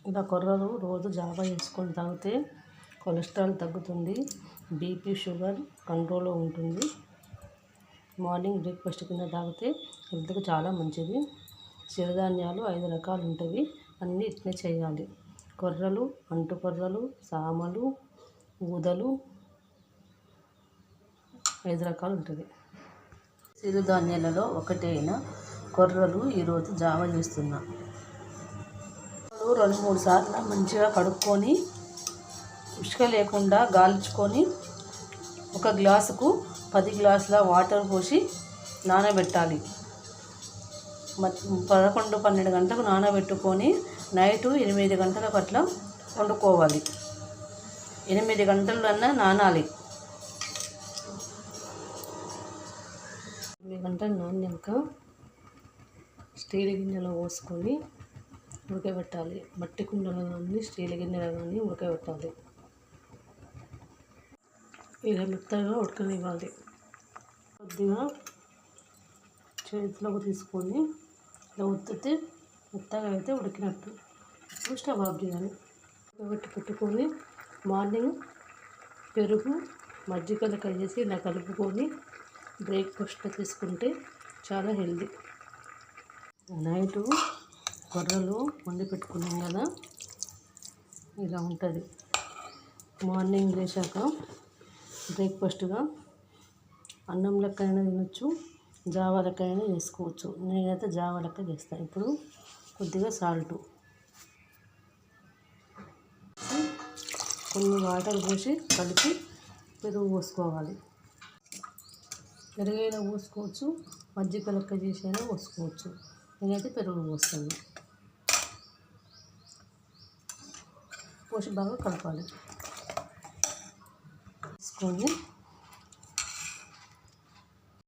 ఇలా కొర్రలు రోజు జావా చేసుకొని తాగితే కొలెస్ట్రాల్ తగ్గుతుంది, బీపీ షుగర్ కంట్రోల్లో ఉంటుంది. మార్నింగ్ బ్రేక్ఫాస్ట్ కింద తాగితే హెల్త్కి చాలా మంచిది. సిరిధాన్యాలు 5 రకాలు ఉంటాయి, అన్నీ ఇట్నే చేయాలి. కొర్రలు, అంటు కొర్రలు, సామలు, ఊదలు 5 రకాలు ఉంటుంది. సిరిధాన్యాలలో ఒకటైన కొర్రలు ఈరోజు జావ చేస్తున్నా. 2-3 సార్లు మంచిగా కడుక్కొని ఇసుక లేకుండా గాల్చుకొని 1 గ్లాసుకు 10 గ్లాసుల వాటర్ పోసి నానబెట్టాలి. 11-12 గంటలకు నానబెట్టుకొని నైట్ 8 గంటలకు అట్లా వండుకోవాలి. 8 గంటలన్నా నానాలి. 8 గంటలు నానాక స్టీల్ గిన్నెలో పోసుకొని ఉడకబెట్టాలి. మట్టి కుండలో కానీ స్టీల్ గిన్నెలో కానీ ఉడకబెట్టాలి. ఇలా మెత్తగా ఉడకనివ్వాలి. కొద్దిగా చేతిలోకి తీసుకొని ఇలా ఒత్తితే మెత్తగా అయితే ఉడికినట్టు. ఇప్పుడు స్టవ్ ఆఫ్ చేయాలి. పెట్టుకొని మార్నింగ్ పెరుగు మజ్జిగ లెక్క చేసి ఇలా కలుపుకొని బ్రేక్ఫాస్ట్ తీసుకుంటే చాలా హెల్దీ. నైటు కొర్రలు వండి పెట్టుకున్నాం కదా, ఇలా ఉంటుంది. మార్నింగ్ లేచాక బ్రేక్ఫాస్ట్గా అన్నం లెక్కైనా తినొచ్చు, జావా లెక్కైనా చేసుకోవచ్చు. నేనైతే జావా లెక్క చేస్తాను. ఇప్పుడు కొద్దిగా సాల్టు, కొన్ని వాటర్ పోసి కలిపి పెరుగు పోసుకోవాలి. పెరుగైనా పోసుకోవచ్చు, మజ్జిగ లెక్క చేసైనా పోసుకోవచ్చు. నేనైతే పెరుగు పోస్తాను. పోసి బాగా కలపాలి. తీసుకొని